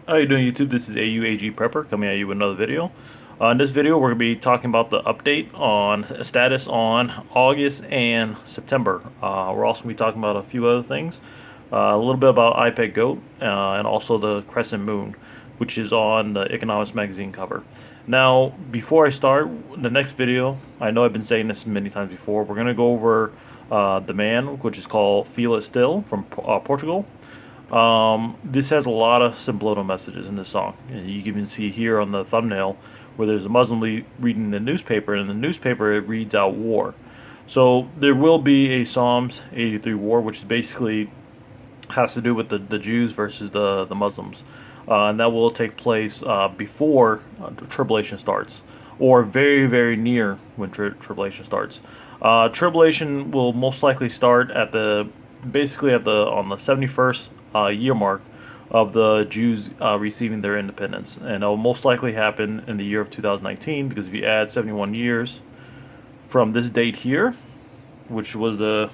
How you doing, YouTube? This is AUAG Prepper coming at you with another video. In this video, we're going to be talking about the update on status on August and September. We're also going to be talking about a few other things, a little bit about iPad Goat, and also the crescent moon, which is on the Economics magazine cover. Now, before I start the next video, I know I've been saying this many times before. We're going to go over the man, which is called Feel It Still from Portugal. This has a lot of subliminal messages in this song. And you can even see here on the thumbnail where there's a Muslim reading the newspaper, and in the newspaper it reads out war. So there will be a Psalms 83 war, which is basically has to do with the Jews versus the Muslims. And that will take place before the tribulation starts, or very, very near when tribulation starts. Tribulation will most likely start at the basically at the on the 71st year mark of the Jews receiving their independence, and it will most likely happen in the year of 2019, because if you add 71 years from this date here, which was the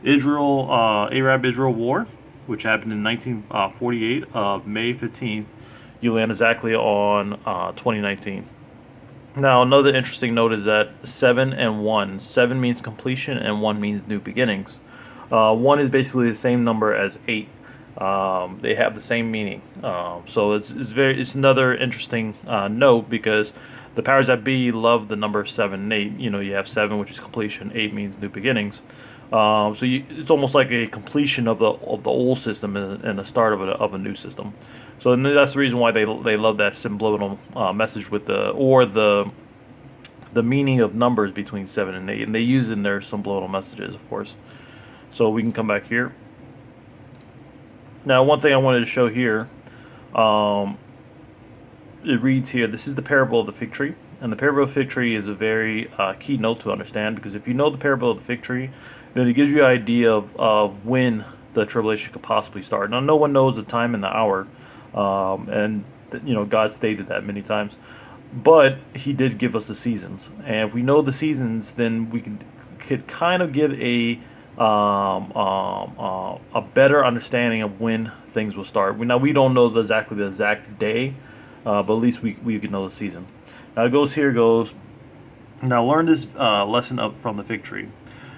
Arab-Israel War, which happened in 1948 of May 15th, you land exactly on 2019. Now, another interesting note is that 7 and 1. 7 means completion and 1 means new beginnings. 1 is basically the same number as 8. They have the same meaning. So it's another interesting note, because the powers that be love the number 7 and 8. You know, you have 7, which is completion. 8 means new beginnings. It's almost like a completion of the old system and the start of a new system. So that's the reason why they love that subliminal message with the meaning of numbers between 7 and 8, and they use it in their subliminal messages, of course. So we can come back here. Now, one thing I wanted to show here, it reads here, this is the parable of the fig tree. And the parable of the fig tree is a very key note to understand, because if you know the parable of the fig tree, then it gives you an idea of when the tribulation could possibly start. Now, no one knows the time and the hour, and God stated that many times, but He did give us the seasons. And if we know the seasons, then we could kind of give a better understanding of when things will start. Now, we don't know exactly the exact day, but at least we can know the season. Now it goes. Now learn this lesson up from the fig tree.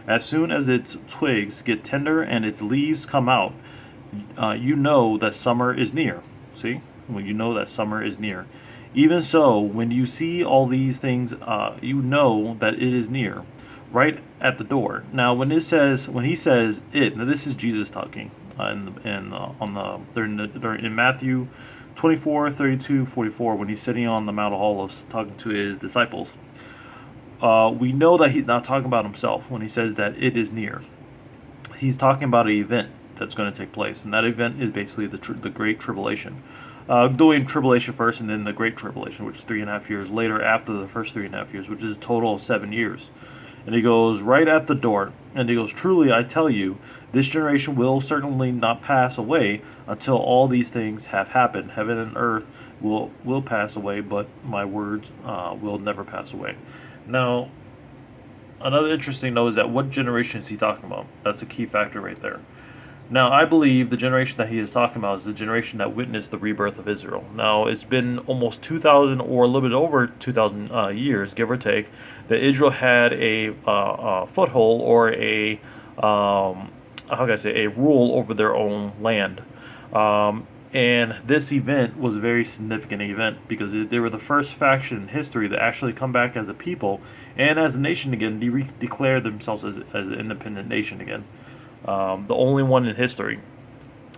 As soon as its twigs get tender and its leaves come out, you know that summer is near. See? When you know that summer is near. Even so, when you see all these things, you know that it is near, right at the door. Now, when he says it, now this is Jesus talking in Matthew 24, 32, 44, when he's sitting on the Mount of Olives talking to his disciples. We know that he's not talking about himself when he says that it is near. He's talking about an event that's going to take place, and that event is basically the Great Tribulation. Doing tribulation first, and then the Great Tribulation, which is 3.5 years later after the first 3.5 years, which is a total of 7 years. And he goes, right at the door, and he goes, truly I tell you, this generation will certainly not pass away until all these things have happened. Heaven and earth will pass away, but my words will never pass away. Now, another interesting note is that what generation is he talking about? That's a key factor right there. Now, I believe the generation that he is talking about is the generation that witnessed the rebirth of Israel. Now, it's been almost 2,000 or a little bit over 2,000 years, give or take, that Israel had a foothold, or how can I say, a rule over their own land. And this event was a very significant event, because they were the first faction in history to actually come back as a people and as a nation again, declare themselves as an independent nation again. The only one in history.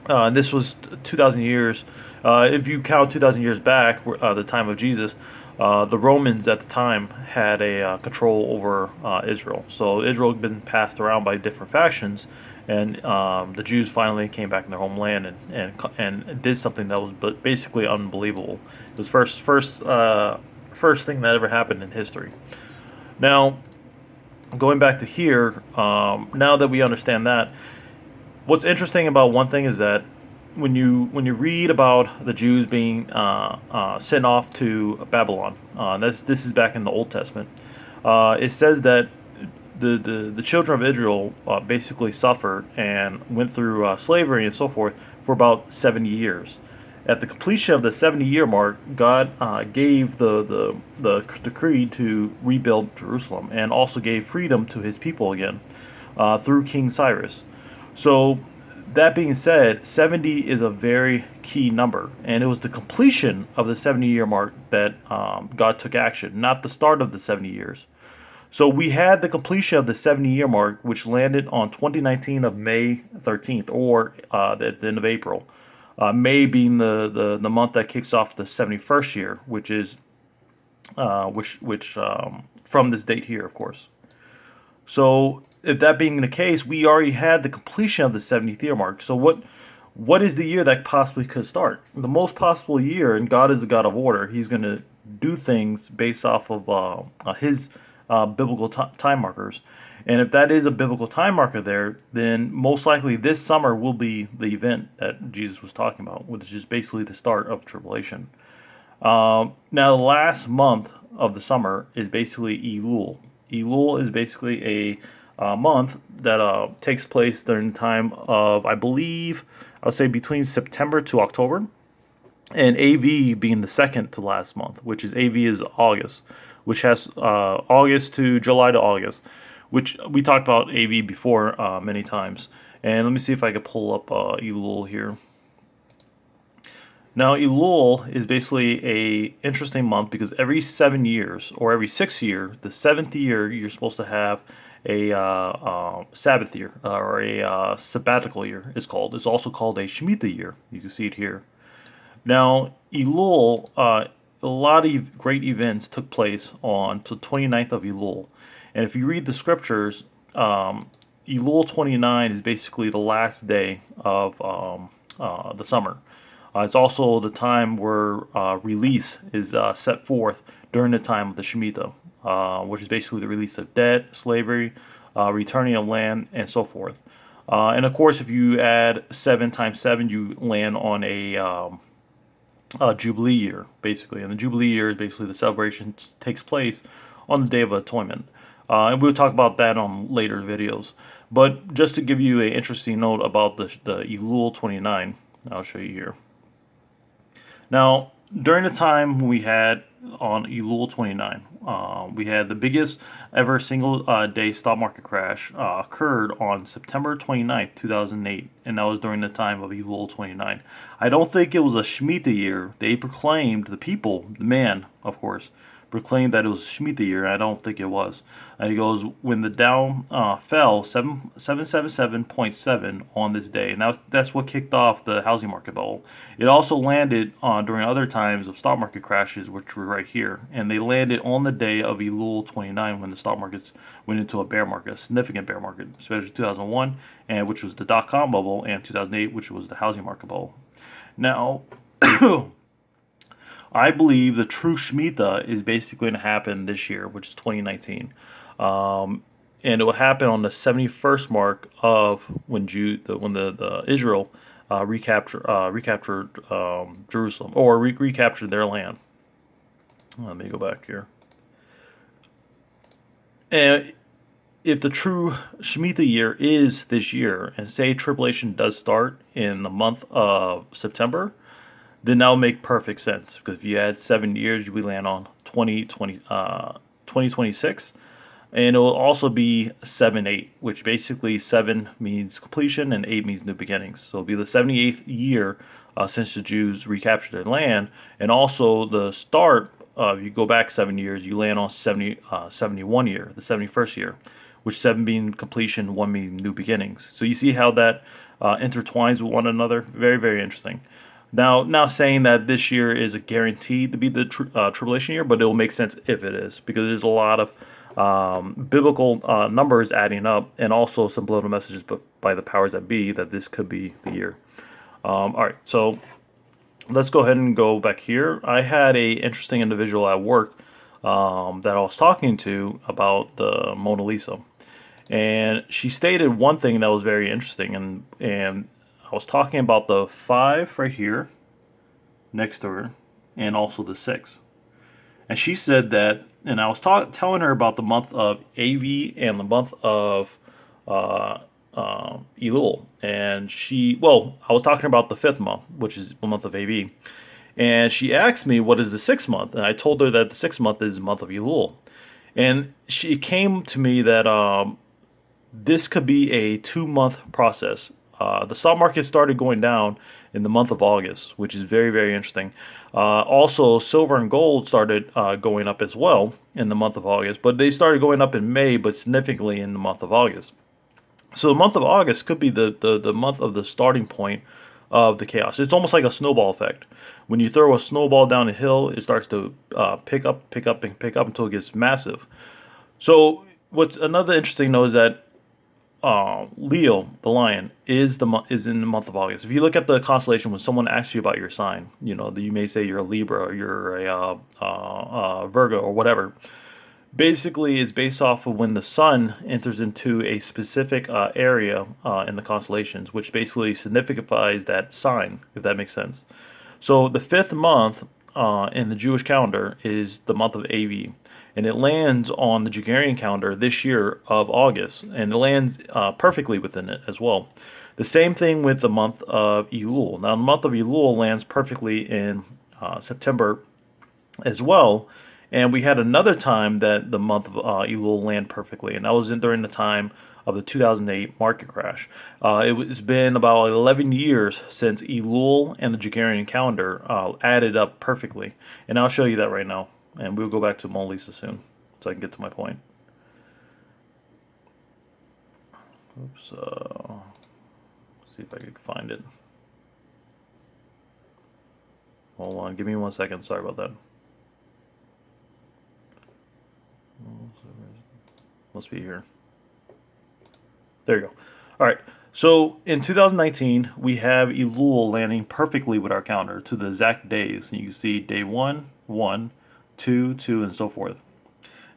This was 2,000 years. If you count 2,000 years back, the time of Jesus, the Romans at the time had a control over Israel. So Israel had been passed around by different factions, and the Jews finally came back in their homeland and did something that was basically unbelievable. It was first thing that ever happened in history. Now, going back to here, now that we understand that, what's interesting about one thing is that when you read about the Jews being sent off to Babylon, this is back in the Old Testament. It says that the children of Israel basically suffered and went through slavery and so forth for about 70 years. At the completion of the 70-year mark, God gave the decree to rebuild Jerusalem, and also gave freedom to His people again through King Cyrus. So, that being said, 70 is a very key number, and it was the completion of the 70-year mark that God took action, not the start of the 70 years. So we had the completion of the 70-year mark, which landed on 2019 of May 13th, or at the end of April. May being the month that kicks off the 71st year, which is which from this date here, of course. So if that being the case, we already had the completion of the 70th year mark. So what is the year that possibly could start? The most possible year, and God is a God of order. He's going to do things based off of His biblical time markers. And if that is a biblical time marker there, then most likely this summer will be the event that Jesus was talking about, which is basically the start of tribulation. Now, the last month of the summer is basically Elul. Elul is basically a month that takes place during the time of, I believe, I would say between September to October, and AV being the second to last month, which is AV is August, which has August to July to August, which we talked about AV before many times. And let me see if I can pull up Elul here. Now, Elul is basically a interesting month because every 7 years, or every 6 year, the 7th year, you're supposed to have a Sabbath year, or a sabbatical year, it's called. It's also called a Shemitah year. You can see it here. Now, Elul, a lot of great events took place on the 29th of Elul. And if you read the scriptures, Elul 29 is basically the last day of the summer. It's also the time where release is set forth during the time of the Shemitah, which is basically the release of debt, slavery, returning of land, and so forth. And of course, if you add 7 times 7, you land on a Jubilee year, basically. And the Jubilee year is basically the celebration takes place on the Day of Atonement. And we'll talk about that on later videos. But just to give you an interesting note about the Elul 29, I'll show you here. Now, during the time we had on Elul 29, we had the biggest ever single day stock market crash occurred on September 29th, 2008, and that was during the time of Elul 29. I don't think it was a Shemitah year. They proclaimed, the people, the man, of course, proclaimed that it was a Shemitah year. I don't think it was. And he goes, when the Dow fell 777.7 on this day, and that's what kicked off the housing market bubble. It also landed during other times of stock market crashes, which were right here, and they landed on the day of Elul 29 when the stock markets went into a bear market, a significant bear market, especially 2001, and which was the dot-com bubble, and 2008, which was the housing market bubble. Now, I believe the true Shemitah is basically going to happen this year, which is 2019. And it will happen on the 71st mark of when the Israel recaptured Jerusalem, or recaptured their land. Let me go back here. And if the true Shemitah year is this year, and say tribulation does start in the month of September, then that will make perfect sense. Because if you add 7 years, we land on 2026. And it will also be 7-8, which basically 7 means completion and 8 means new beginnings. So it'll be the 78th year since the Jews recaptured their land. And also the start, if you go back 7 years, you land on 71 year, the 71st year, which 7 being completion, 1 being new beginnings. So you see how that intertwines with one another. Very, very interesting. Now saying that this year is a guaranteed to be the tribulation year, but it will make sense if it is, because there's a lot of biblical numbers adding up, and also some subliminal messages by the powers that be that this could be the year. All right, so let's go ahead and go back here. I had a interesting individual at work that I was talking to about the Mona Lisa, and she stated one thing that was very interesting, and I was talking about the 5 right here next to her, and also the 6. And she said that, and I was telling her about the month of AV and the month of Elul, and I was talking about the fifth month, which is the month of AV, and she asked me what is the sixth month, and I told her that the sixth month is the month of Elul, and she came to me that this could be a 2 month process. The stock market started going down in the month of August, which is very, very interesting. Also, silver and gold started going up as well in the month of August, but they started going up in May, but significantly in the month of August. So the month of August could be the month of the starting point of the chaos. It's almost like a snowball effect. When you throw a snowball down a hill, it starts to pick up, and pick up until it gets massive. So what's another interesting note is that Leo, the lion, is in the month of August. If you look at the constellation, when someone asks you about your sign, you may say you're a Libra or you're a Virgo or whatever. Basically, it's based off of when the sun enters into a specific area in the constellations, which basically signifies that sign, if that makes sense. So the fifth month in the Jewish calendar is the month of Avi, and it lands on the Gregorian calendar this year of August, and it lands perfectly within it as well. The same thing with the month of Elul. Now, the month of Elul lands perfectly in September as well, and we had another time that the month of Elul land perfectly, and that was during the time of the 2008 market crash. It's been about 11 years since Elul and the Gregorian calendar added up perfectly, and I'll show you that right now. And we'll go back to Mona Lisa soon, so I can get to my point. Oops. See if I can find it. Hold on, give me 1 second. Sorry about that. Must be here. There you go. All right. So in 2019, we have Elul landing perfectly with our calendar to the exact days. And you can see day 1, 1, 2, 2, and so forth.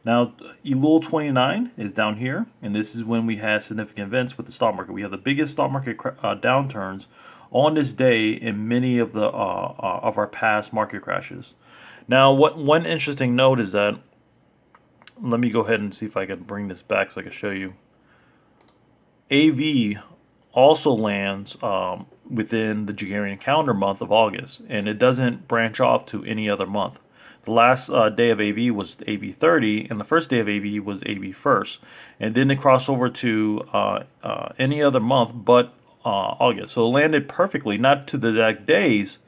Now, Elul 29 is down here, and this is when we had significant events with the stock market. We have the biggest stock market downturns on this day in many of our past market crashes. Now, one interesting note is that, let me go ahead and see if I can bring this back so I can show you. AV also lands within the Gregorian calendar month of August, and it doesn't branch off to any other month. The last day of AV was AV 30, and the first day of AV was AV 1st. And then it crossed over to any other month but August. So it landed perfectly, not to the exact days,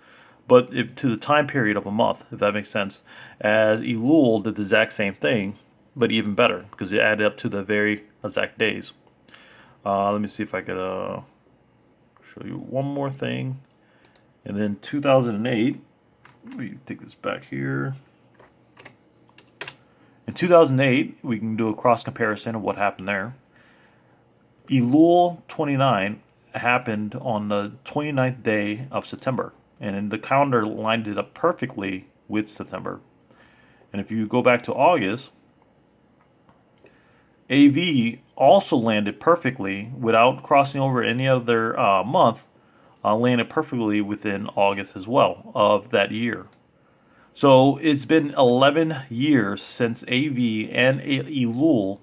but to the time period of a month, if that makes sense. As Elul did the exact same thing, but even better, because it added up to the very exact days. Let me see if I could show you one more thing. And then 2008, let me take this back here. In 2008, we can do a cross comparison of what happened there. Elul 29 happened on the 29th day of September, and the calendar lined it up perfectly with September. And if you go back to August, AV also landed perfectly without crossing over any other month, landed perfectly within August as well of that year. So it's been 11 years since AV and Elul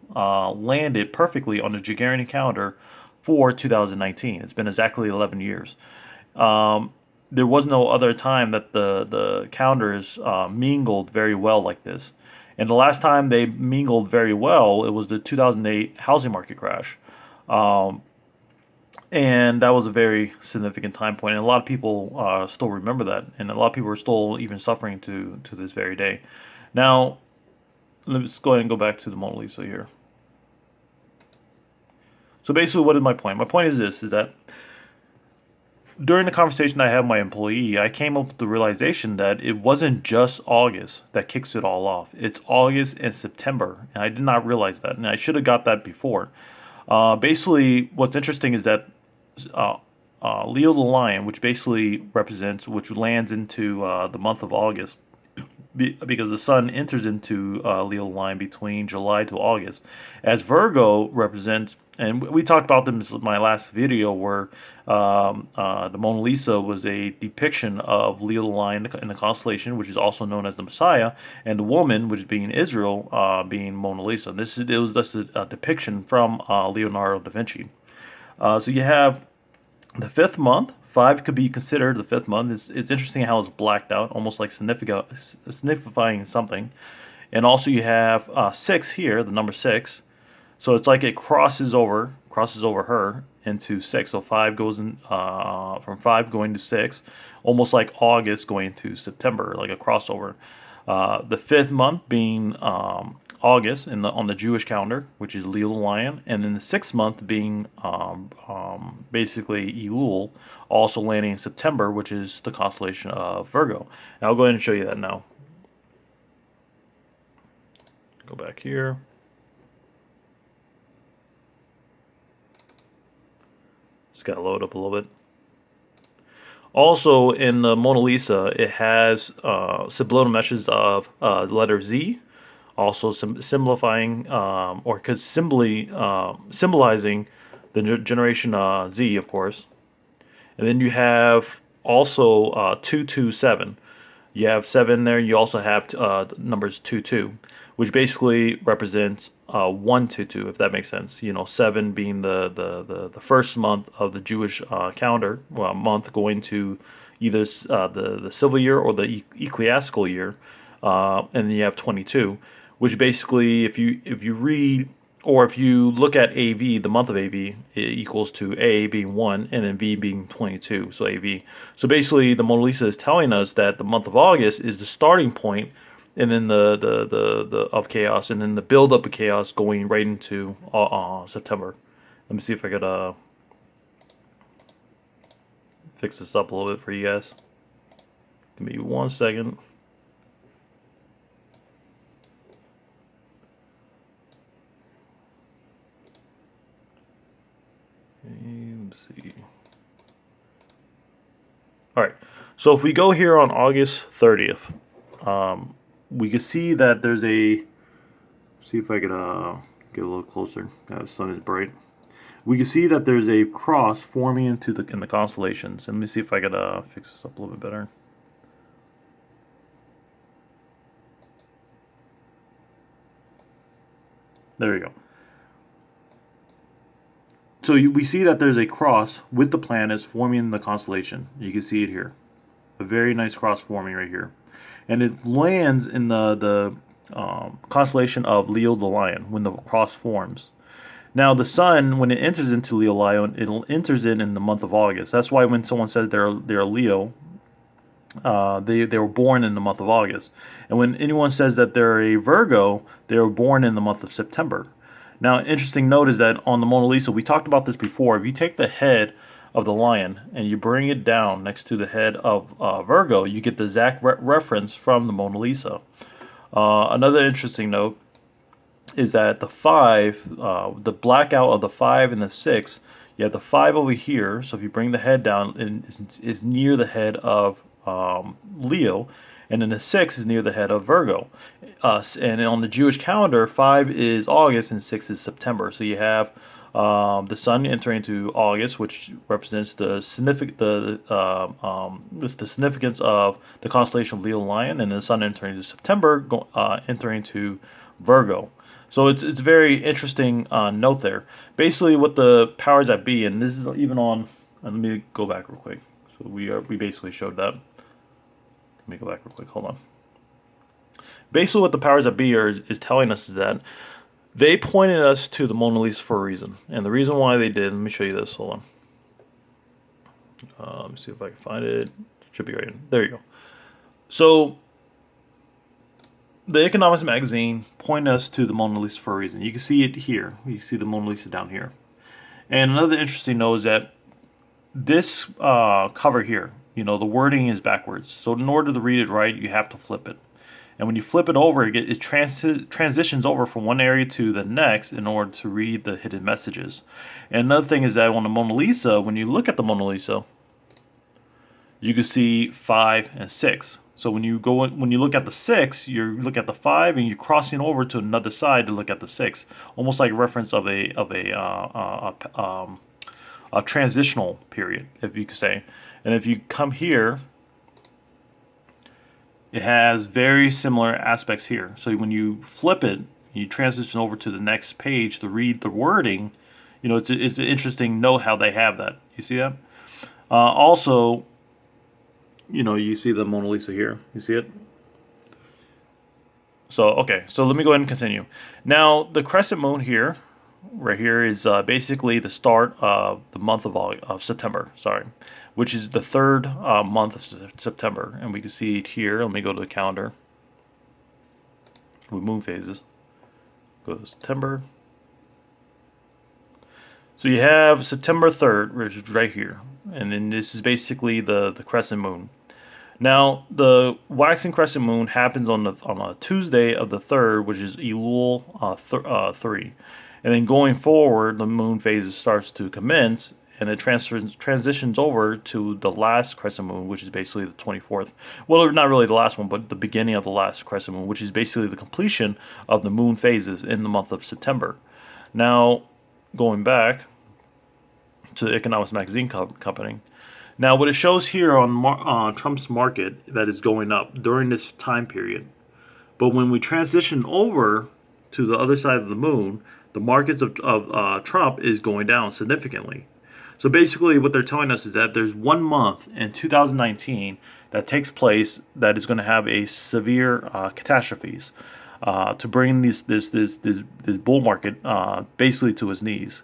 landed perfectly on the Gregorian calendar for 2019. It's been exactly 11 years. There was no other time that the calendars mingled very well like this. And the last time they mingled very well, it was the 2008 housing market crash. And that was a very significant time point. And a lot of people still remember that. And a lot of people are still even suffering to this very day. Now, let's go ahead and go back to the Mona Lisa here. So basically, what is my point? My point is this, is that during the conversation I had with my employee, I came up with the realization that it wasn't just August that kicks it all off. It's August and September, and I did not realize that, and I should have got that before. Basically, what's interesting is that Leo the Lion, which lands into the month of August, because the sun enters into Leo line between July to August, as Virgo represents, and we talked about this in my last video, where the Mona Lisa was a depiction of Leo the Lion in the constellation, which is also known as the Messiah, and the woman, which is being Israel, being Mona Lisa. It was just a depiction from Leonardo da Vinci. So you have the fifth month. 5 could be considered the fifth month. It's interesting how it's blacked out, almost like signifying something. And also you have 6 here, the number 6. So it's like it crosses over her into 6. So 5 goes in from 5 going to 6, almost like August going to September, like a crossover. The fifth month being August on the Jewish calendar, which is Elul the lion, and then the sixth month being basically Elul, also landing in September, which is the constellation of Virgo. And I'll go ahead and show you that now. Go back here. Just got to load up a little bit. Also, in the Mona Lisa, it has subliminal messages of the letter Z, also symbolizing or could symbolizing the generation Z, of course. And then you have also 227. You have 7 there. You also have numbers 22, which basically represents 122, if that makes sense. 7 being the first month of the Jewish calendar, month going to either the civil year or the ecclesiastical year, and then you have 22, which basically, if you read or if you look at AV, the month of AV, it equals to A being 1 and then V being 22, so AV. So basically, the Mona Lisa is telling us that the month of August is the starting point, and then the of chaos, and then the build up of chaos going right into September. Let me see if I could fix this up a little bit for you guys. Give me 1 second. Let's see. All right. So if we go here on August 30th, we can see that there's a. See if I could get a little closer. The sun is bright. We can see that there's a cross forming in the constellations. Let me see if I could fix this up a little bit better. There we go. So we see that there's a cross with the planets forming in the constellation. You can see it here. A very nice cross forming right here. And it lands in the constellation of Leo the lion when the cross forms. Now the sun, when it enters into Leo Lion, it enters in the month of August. That's why when someone says they're Leo, they were born in the month of August. And when anyone says that they're a Virgo, they were born in the month of September. Now, interesting note is that on the Mona Lisa, we talked about this before. If you take the head of the lion and you bring it down next to the head of Virgo, you get the exact reference from the Mona Lisa. Another interesting note is that the 5, the blackout of the 5 and the 6, you have the 5 over here. So if you bring the head down, it's near the head of Leo, and then the 6 is near the head of Virgo. And on the Jewish calendar, 5 is August and 6 is September. So you have the sun entering into August, which represents the significance of the constellation of Leo Lion, and the sun entering into September, entering into Virgo. So it's very interesting note there. Basically, what the powers that be, and this is even on. Let me go back real quick. So we basically showed that. Let me go back real quick. Hold on. Basically, what the powers that be is telling us is that they pointed us to the Mona Lisa for a reason, and the reason why they did. Let me show you this. Hold on. Let me see if I can find it. It should be right in. There you go. So the Economics magazine pointed us to the Mona Lisa for a reason. You can see it here. You can see the Mona Lisa down here. And another interesting note is that this cover here, the wording is backwards. So in order to read it right, you have to flip it. And when you flip it over, it transitions over from one area to the next in order to read the hidden messages. And another thing is that on the Mona Lisa, when you look at the Mona Lisa, you can see 5 and 6. So when you look at the 6, you look at the 5, and you're crossing over to another side to look at the 6, almost like a reference of a transitional period, if you could say. And if you come here, it has very similar aspects here. So when you flip it, you transition over to the next page to read the wording. You know, it's an interesting note how they have that. You see that? Also, you know, you see the Mona Lisa here. You see it? So, okay, so let me go ahead and continue. Now, the crescent moon here, right here, is basically the start of the month of September, sorry, which is the third month of September. And we can see it here. Let me go to the calendar with moon phases. Go to September. So you have September 3rd, which is right here. And then this is basically the crescent moon. Now, the waxing crescent moon happens on a Tuesday of the 3rd, which is Elul 3. And then going forward, the moon phase starts to commence, and it transitions over to the last crescent moon, which is basically the 24th. Well, not really the last one, but the beginning of the last crescent moon, which is basically the completion of the moon phases in the month of September. Now, going back to the Economics Magazine company. Now, what it shows here on Trump's market that is going up during this time period. But when we transition over to the other side of the moon, the markets of Trump is going down significantly. So basically what they're telling us is that there's 1 month in 2019 that takes place that is going to have a severe catastrophes to bring this bull market basically to its knees.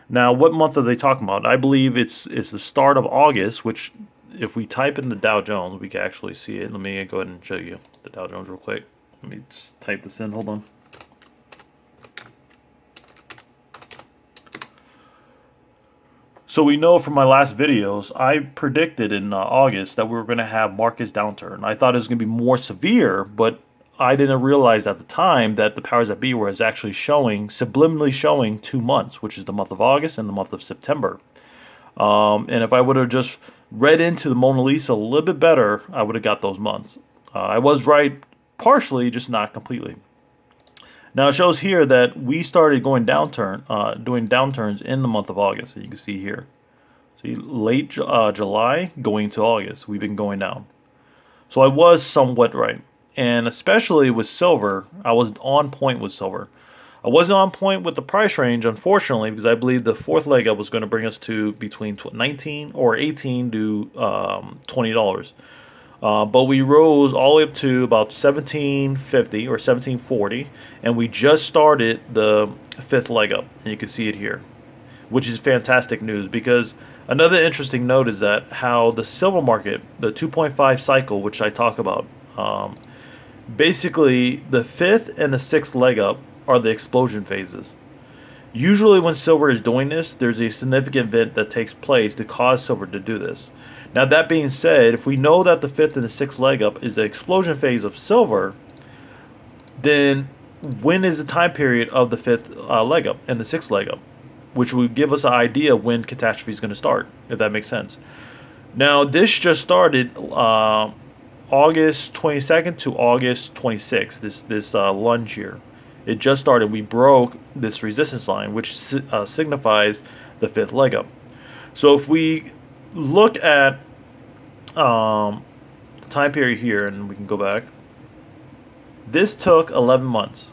Now, what month are they talking about? I believe it's the start of August, which if we type in the Dow Jones, we can actually see it. Let me go ahead and show you the Dow Jones real quick. Let me just type this in. Hold on. So we know from my last videos, I predicted in August that we were going to have markets downturn. I thought it was going to be more severe, but I didn't realize at the time that the powers that be was actually subliminally showing 2 months, which is the month of August and the month of September. And if I would have just read into the Mona Lisa a little bit better, I would have got those months. I was right partially, just not completely. Now it shows here that we started doing downturns in the month of August. So you can see here. See, late July going to August, we've been going down. So I was somewhat right. And especially with silver, I was on point with silver. I wasn't on point with the price range, unfortunately, because I believe the fourth leg up was going to bring us to between 19 or 18 to $20. But we rose all the way up to about 1750 or 1740, and we just started the fifth leg up, and you can see it here, which is fantastic news because another interesting note is that how the silver market, the 2.5 cycle, which I talk about, basically the fifth and the sixth leg up are the explosion phases. Usually when silver is doing this, there's a significant event that takes place to cause silver to do this. Now that being said, if we know that the fifth and the sixth leg up is the explosion phase of silver, then when is the time period of the fifth leg up and the sixth leg up? Which would give us an idea of when catastrophe is going to start, if that makes sense. Now this just started August 22nd to August 26th, this lunge here. It just started. We broke this resistance line, which signifies the fifth leg up. So if we look at the time period here, and we can go back, this took 11 months.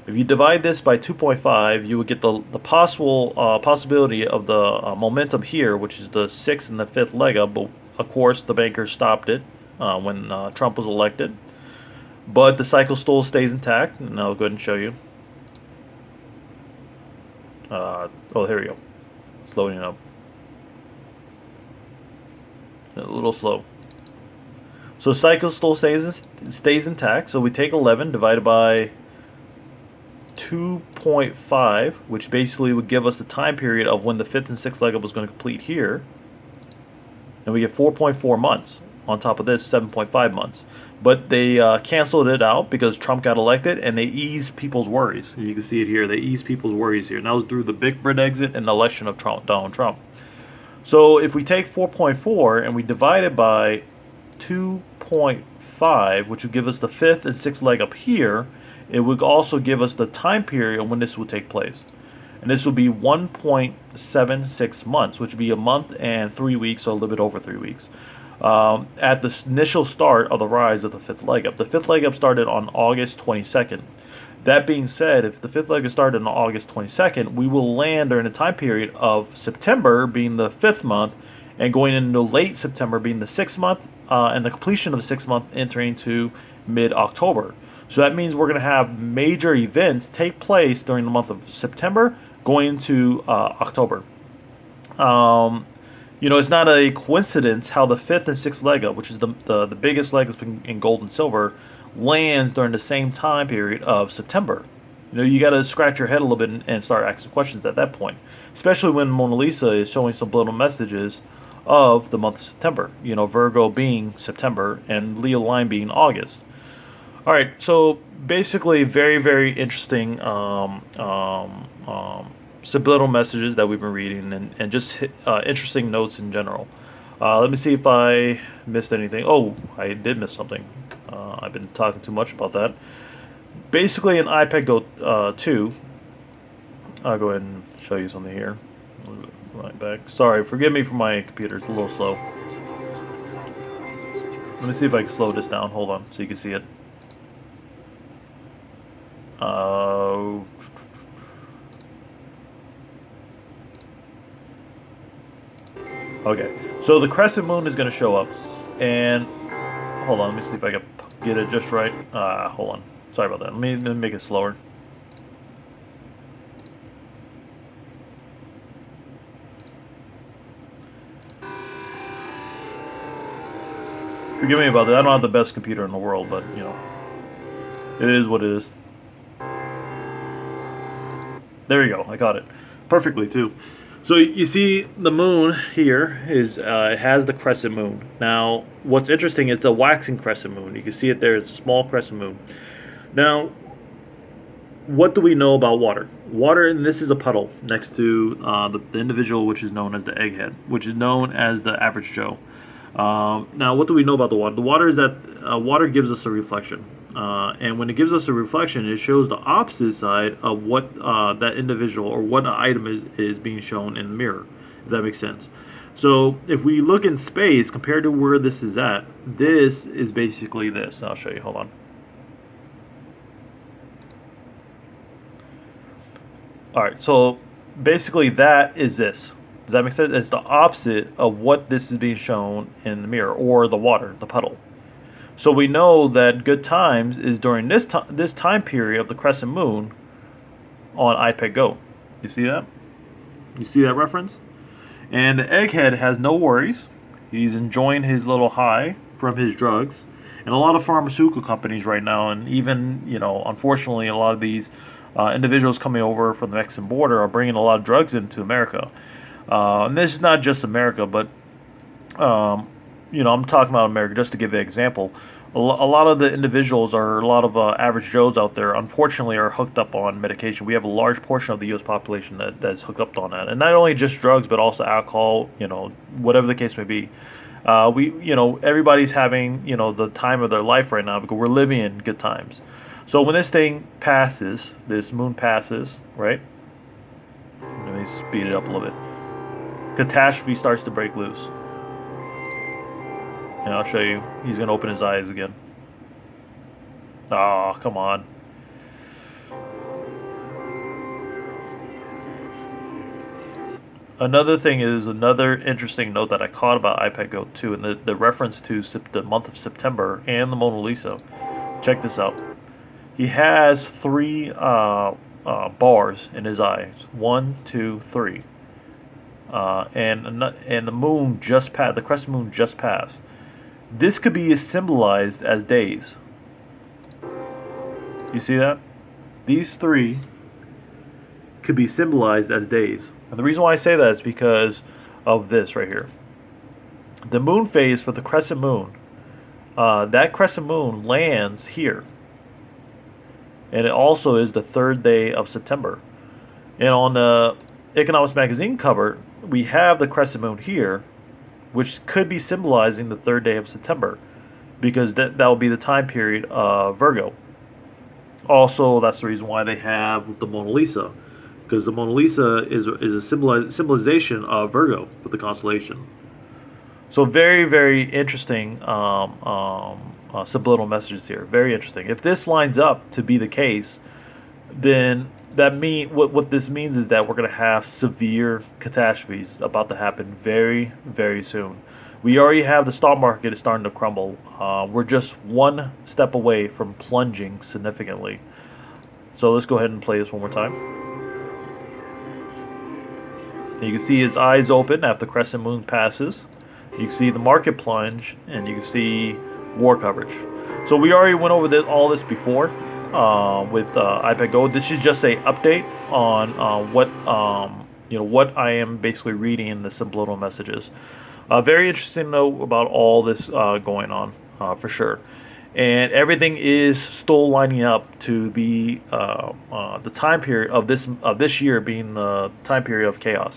If you divide this by 2.5, you would get the possibility of the momentum here, which is the sixth and the fifth leg up. But of course, the bankers stopped it when Trump was elected. But the cycle still stays intact, and I'll go ahead and show you. Oh, here we go. It's loading up. A little slow. So cycle still stays intact. So we take 11 divided by 2.5, which basically would give us the time period of when the fifth and sixth leg up was going to complete here. And we get 4.4 months. On top of this, 7.5 months. But they canceled it out because Trump got elected, and they eased people's worries. You can see it here. They eased people's worries here. And that was through the big Brit exit and the election of Donald Trump. So if we take 4.4 and we divide it by 2.5, which would give us the fifth and sixth leg up here, it would also give us the time period when this would take place. And this would be 1.76 months, which would be a month and 3 weeks, so a little bit over 3 weeks. At the initial start of the rise of the fifth leg up. The fifth leg up started on August 22nd. That being said, if the fifth leg is started on August 22nd, we will land during the time period of September being the fifth month, and going into late September being the sixth month, and the completion of the sixth month entering into mid-October. So that means we're going to have major events take place during the month of September going into October. It's not a coincidence how the fifth and sixth leg up, which is the biggest leg in gold and silver, lands during the same time period of September. You got to scratch your head a little bit and start asking questions at that point, especially when Mona Lisa is showing subliminal messages of the month of September. Virgo being September and Leo line being August. All right, so basically, very, very interesting subliminal messages that we've been reading, and just interesting notes in general. Let me see if I missed anything. Oh, I did miss something. I've been talking too much about that. Basically, in iPad Go 2, I'll go ahead and show you something here. Right back. Sorry, forgive me for my computer. It's a little slow. Let me see if I can slow this down. Hold on, so you can see it. Okay, so the crescent moon is going to show up, and hold on, let me see if I can get it just right. Hold on, sorry about that. Let me make it slower. Forgive me about that. I don't have the best computer in the world, but it is what it is. There you go. I got it perfectly too. So you see the moon here is it has the crescent moon. Now, what's interesting is the waxing crescent moon. You can see it there. It's a small crescent moon. Now, what do we know about water? Water, and this is a puddle next to the individual, which is known as the egghead, which is known as the average Joe. Now, what do we know about the water? The water is that water gives us a reflection. And when it gives us a reflection, it shows the opposite side of what that individual or what item is being shown in the mirror, if that makes sense. So if we look in space compared to where this is at, this is basically this. I'll show you. Hold on. All right. So basically that is this. Does that make sense? It's the opposite of what this is being shown in the mirror or the water, the puddle. So we know that good times is during this time period of the crescent moon on iPad Go. You see that? You see that reference? And the egghead has no worries. He's enjoying his little high from his drugs. And a lot of pharmaceutical companies right now, and even, unfortunately, a lot of these individuals coming over from the Mexican border are bringing a lot of drugs into America. And this is not just America, but I'm talking about America just to give an example. A lot of the individuals or a lot of average Joes out there, unfortunately, are hooked up on medication. We have a large portion of the U.S. population that's hooked up on that, and not only just drugs, but also alcohol. Whatever the case may be. Everybody's having the time of their life right now because we're living in good times. So when this thing passes, this moon passes, right? Let me speed it up a little bit. Catastrophe starts to break loose. And I'll show you. He's going to open his eyes again. Oh, come on. Another thing is another interesting note that I caught about iPad Go 2 and the reference to the month of September and the Mona Lisa. Check this out. He has 3 bars in his eyes. 1, 2, 3. And the moon just passed. The crescent moon just passed. This could be symbolized as days. You see that? These 3 could be symbolized as days. And the reason why I say that is because of this right here. The moon phase for the crescent moon, that crescent moon lands here. And it also is the 3rd day of September. And on the Economics Magazine cover, we have the crescent moon here, which could be symbolizing the 3rd day of September, because that will be the time period of Virgo. Also, that's the reason why they have the Mona Lisa, because the Mona Lisa is a symbolization of Virgo with the constellation. So very, very interesting subliminal messages here. Very interesting. If this lines up to be the case, then what this means is that we're going to have severe catastrophes about to happen very, very soon. We already have the stock market is starting to crumble. We're just one step away from plunging significantly. So let's go ahead and play this one more time. And you can see his eyes open after crescent moon passes. You can see the market plunge, and you can see war coverage. So we already went over all this before with iPad Go. This is just a update on what I am basically reading in the subliminal messages. Very interesting to know about all this going on for sure, and everything is still lining up to be the time period of this year being the time period of chaos.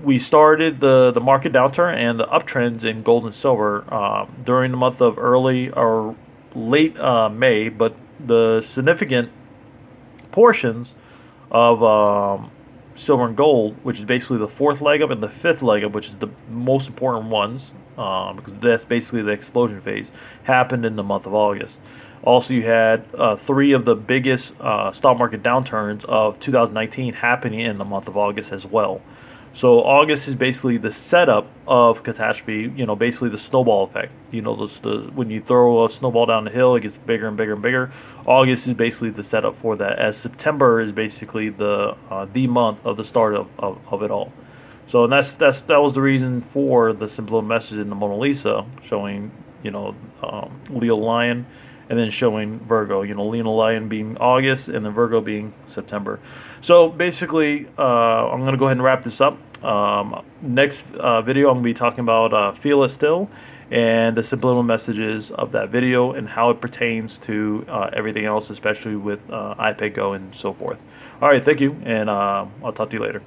We started the market downturn and the uptrends in gold and silver during the month of early or late May, but the significant portions of silver and gold, which is basically the fourth leg up and the fifth leg up, which is the most important ones, because that's basically the explosion phase, happened in the month of August. Also, you had three of the biggest stock market downturns of 2019 happening in the month of August as well. So August is basically the setup of catastrophe. Basically the snowball effect. When you throw a snowball down the hill, it gets bigger and bigger and bigger. August is basically the setup for that. As September is basically the month of the start of it all. So and that was the reason for the simple message in the Mona Lisa showing Leo Lion, and then showing Virgo. Leo Lion being August, and then Virgo being September. So basically, I'm going to go ahead and wrap this up. Next video, I'm going to be talking about Feel It Still and the subliminal messages of that video and how it pertains to everything else, especially with iPad Go and so forth. All right, thank you, and I'll talk to you later.